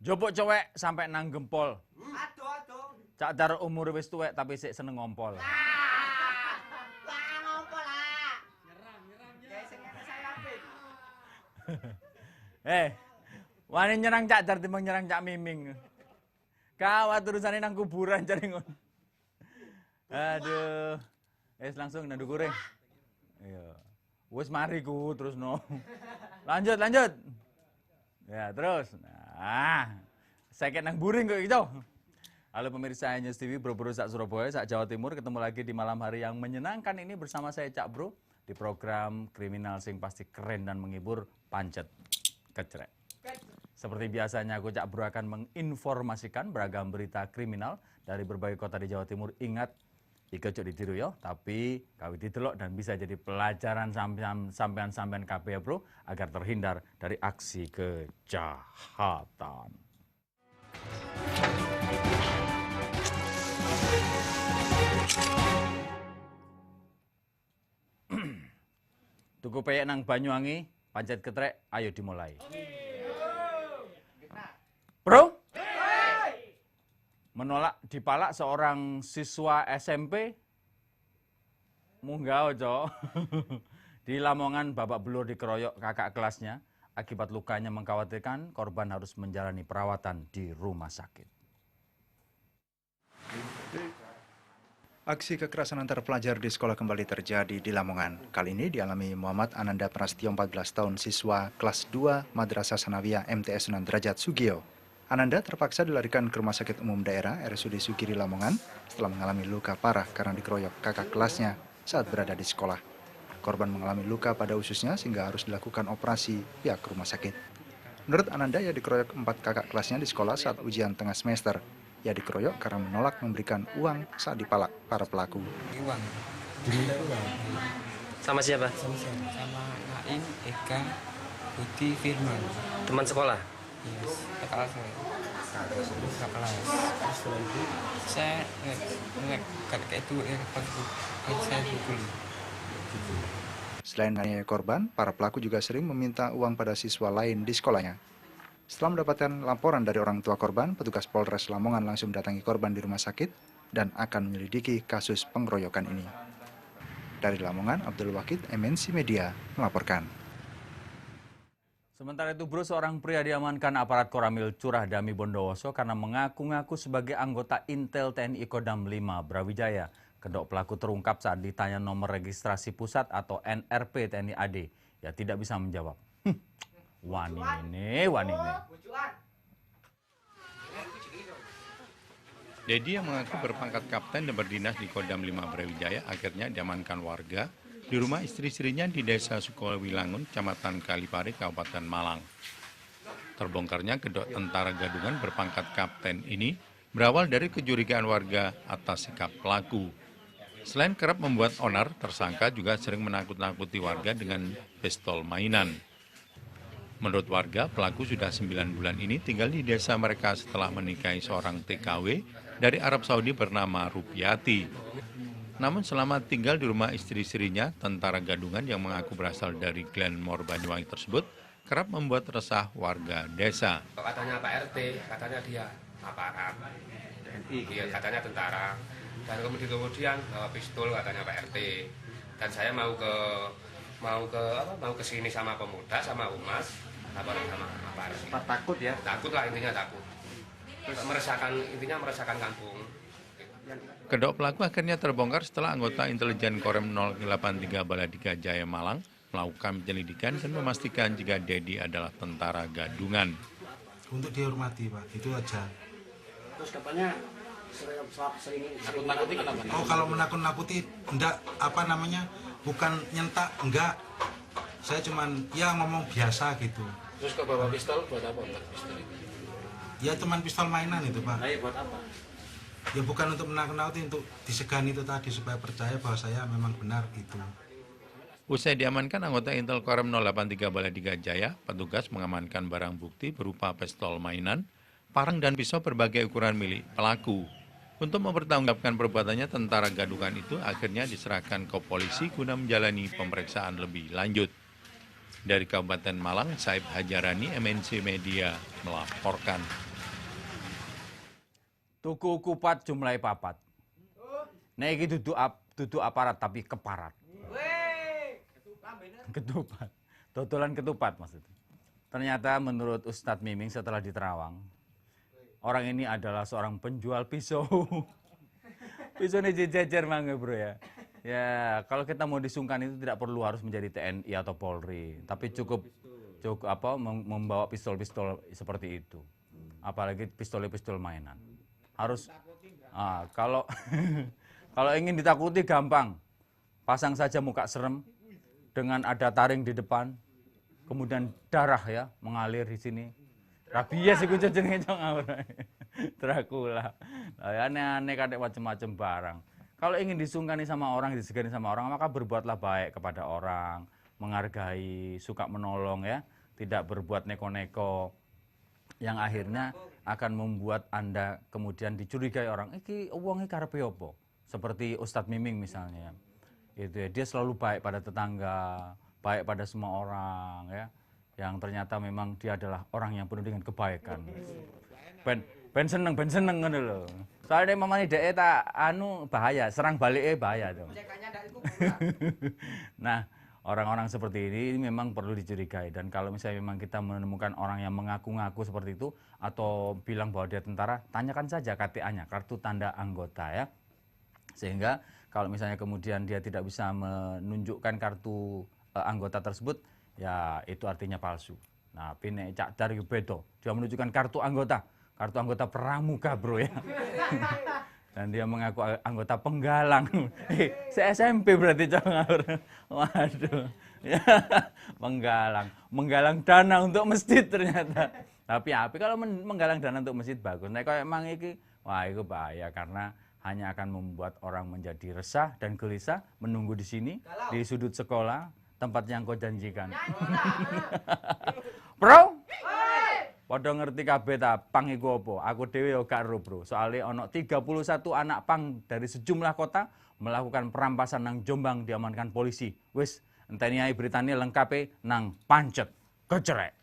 Jopok cewek sampai nang gempol. Aduh. Cak dar umur wis tuwek tapi sik seneng ngompol. Lah ngompol lah. Nyerang ya. Sing ngene saya apik. Wani nyerang cak dar timbang nyerang cak miming. Kawat urusane nang kuburan cari ngono. Aduh. Langsung nang dukure. Iya. Wis mari ku terus no. Lanjut. Ya, terus. Nah, sakit nang buring kok gitu. Halo pemirsa News TV, bro sak Surabaya, sak Jawa Timur, ketemu lagi di malam hari yang menyenangkan ini bersama saya Cak Bro di program Kriminal Sing Pasti Keren dan Menghibur Pancet Kecrek. Seperti biasanya aku Cak Bro akan menginformasikan beragam berita kriminal dari berbagai kota di Jawa Timur. Ingat, iki cok ditiru yo, tapi kawit ditelok dan bisa jadi pelajaran sampean kabeh ya Bro, agar terhindar dari aksi kejahatan. Tuku peyek nang Banyuwangi, Pancet Kecrek, ayo dimulai. Bro? Menolak dipalak seorang siswa SMP munggah ojo. Di Lamongan babak belur dikeroyok kakak kelasnya. Akibat lukanya mengkhawatirkan korban harus menjalani perawatan di rumah sakit. Aksi kekerasan antar pelajar di sekolah kembali terjadi di Lamongan. Kali ini dialami Muhammad Ananda Prastio, 14 tahun, siswa kelas 2 Madrasah Sanawiyah MTS Sunan Derajat Sugio. Ananda terpaksa dilarikan ke Rumah Sakit Umum Daerah RSUD Sugiri Lamongan setelah mengalami luka parah karena dikeroyok kakak kelasnya saat berada di sekolah. Korban mengalami luka pada ususnya sehingga harus dilakukan operasi pihak rumah sakit. Menurut Ananda, ia dikeroyok 4 kakak kelasnya di sekolah saat ujian tengah semester. Ia dikeroyok karena menolak memberikan uang saat dipalak para pelaku. Uang, diminta uang. Sama siapa? Sama Naim, Eka, Putih, Firman. Teman sekolah? Yes, kakak saya. Kakak kelas. Saya ngeliat kakak itu saya pukul. Selain hanya korban, para pelaku juga sering meminta uang pada siswa lain di sekolahnya. Setelah mendapatkan laporan dari orang tua korban, petugas Polres Lamongan langsung mendatangi korban di rumah sakit dan akan menyelidiki kasus pengeroyokan ini. Dari Lamongan, Abdul Wakid, MNC Media, melaporkan. Sementara itu, Bro, seorang pria diamankan aparat Koramil Curah Dami Bondowoso karena mengaku-ngaku sebagai anggota Intel TNI Kodam 5 Brawijaya. Kedok pelaku terungkap saat ditanya nomor registrasi pusat atau NRP TNI AD. Ya tidak bisa menjawab. Wani ini. Dedi yang mengaku berpangkat kapten dan berdinas di Kodam 5 Brawijaya akhirnya diamankan warga di rumah istri-istrinya di Desa Sukowilangun, Kecamatan Kalipari, Kabupaten Malang. Terbongkarnya kedok tentara gadungan berpangkat kapten ini berawal dari kecurigaan warga atas sikap pelaku. Selain kerap membuat onar, tersangka juga sering menakut-nakuti warga dengan pistol mainan. Menurut warga, pelaku sudah 9 bulan ini tinggal di desa mereka setelah menikahi seorang TKW dari Arab Saudi bernama Rupiati. Namun selama tinggal di rumah istri-istrinya, tentara gadungan yang mengaku berasal dari Glenmore Banyuwangi tersebut kerap membuat resah warga desa. Katanya Pak RT, katanya dia aparat, iya, katanya tentara. Dan kemudian pistol katanya Pak RT. Dan saya mau ke sini sama pemuda, sama umas, laporan sama aparat. Takut ya? Takut lah, intinya takut. Terus meresahkan kampung. Kedok pelaku akhirnya terbongkar setelah anggota intelijen Korem 083 Baladika Jaya Malang melakukan penyelidikan dan memastikan jika Dedi adalah tentara gadungan. Untuk dihormati, Pak, itu aja. Terus katanya sering Nakut-nakuti kenapa? Oh, kalau menakut-nakuti enggak bukan nyentak, enggak. Saya cuman ya ngomong biasa gitu. Terus ke bawa pistol buat apa? Pistol itu? Ya cuman pistol mainan itu, Pak. Nah, buat apa? Ya bukan untuk menakut-nakuti, untuk disegani itu tadi supaya percaya bahwa saya memang benar gitu. Usai diamankan anggota Intel Korem 083 Balai Jaya, petugas mengamankan barang bukti berupa pistol mainan, parang dan pisau berbagai ukuran milik pelaku. Untuk mempertanggungjawabkan perbuatannya, tentara gadungan itu akhirnya diserahkan ke polisi guna menjalani pemeriksaan lebih lanjut. Dari Kabupaten Malang, Saib Hajarani, MNC Media melaporkan. Tuku kupat jumlahe papat. Nek iki dudu aparat tapi keparat. Ketupat. Dodolan ketupat maksudnya. Ternyata menurut Ustadz Miming setelah di Terawang, orang ini adalah seorang penjual pisau. Pisau ini jejer mangga bro ya. Ya kalau kita mau disungkan itu tidak perlu harus menjadi TNI atau Polri, tapi cukup membawa pistol-pistol seperti itu. Apalagi pistol-pistol mainan. Harus kalau kalau ingin ditakuti gampang, pasang saja muka serem dengan ada taring di depan, kemudian darah ya mengalir di sini. Rabies iku jenenge ngawur. Dracula. Aneh-aneh kadek macam-macam barang. Kalau ingin disungkani sama orang, disegani sama orang, maka berbuatlah baik kepada orang, menghargai, suka menolong ya, tidak berbuat neko-neko yang akhirnya akan membuat Anda kemudian dicurigai orang, iki wong iki karepe opo? Seperti Ustadz Miming misalnya. Itu ya, dia selalu baik pada tetangga, baik pada semua orang ya. Yang ternyata memang dia adalah orang yang penuh dengan kebaikan. Ben seneng ngono lho. Soalnya mamane dhek tak bahaya, serang baliknya bahaya tuh. Nah, orang-orang seperti ini memang perlu dicurigai, dan kalau misalnya memang kita menemukan orang yang mengaku-ngaku seperti itu atau bilang bahwa dia tentara, tanyakan saja KTA-nya, kartu tanda anggota ya. Sehingga kalau misalnya kemudian dia tidak bisa menunjukkan kartu anggota tersebut, ya itu artinya palsu. Nah, pine Cak Dar itu beda. Dia menunjukkan kartu anggota pramuka bro ya. Dan dia mengaku anggota penggalang. SMP berarti Cak. Waduh. Ya, menggalang dana untuk masjid ternyata. Tapi kalau menggalang dana untuk masjid bagus. Nah, kalau emang iki, wah itu bahaya karena hanya akan membuat orang menjadi resah dan gelisah menunggu di sini di sudut sekolah tempat yang kau janjikan. Bro, padha ngerti kabeh ta pang iku apa? Aku dhewe yo gak ero, Bro. Soale ana 31 anak pang dari sejumlah kota melakukan perampasan nang Jombang diamankan polisi. Wis, enteni ae beritane lengkape nang Pancet Kecerek.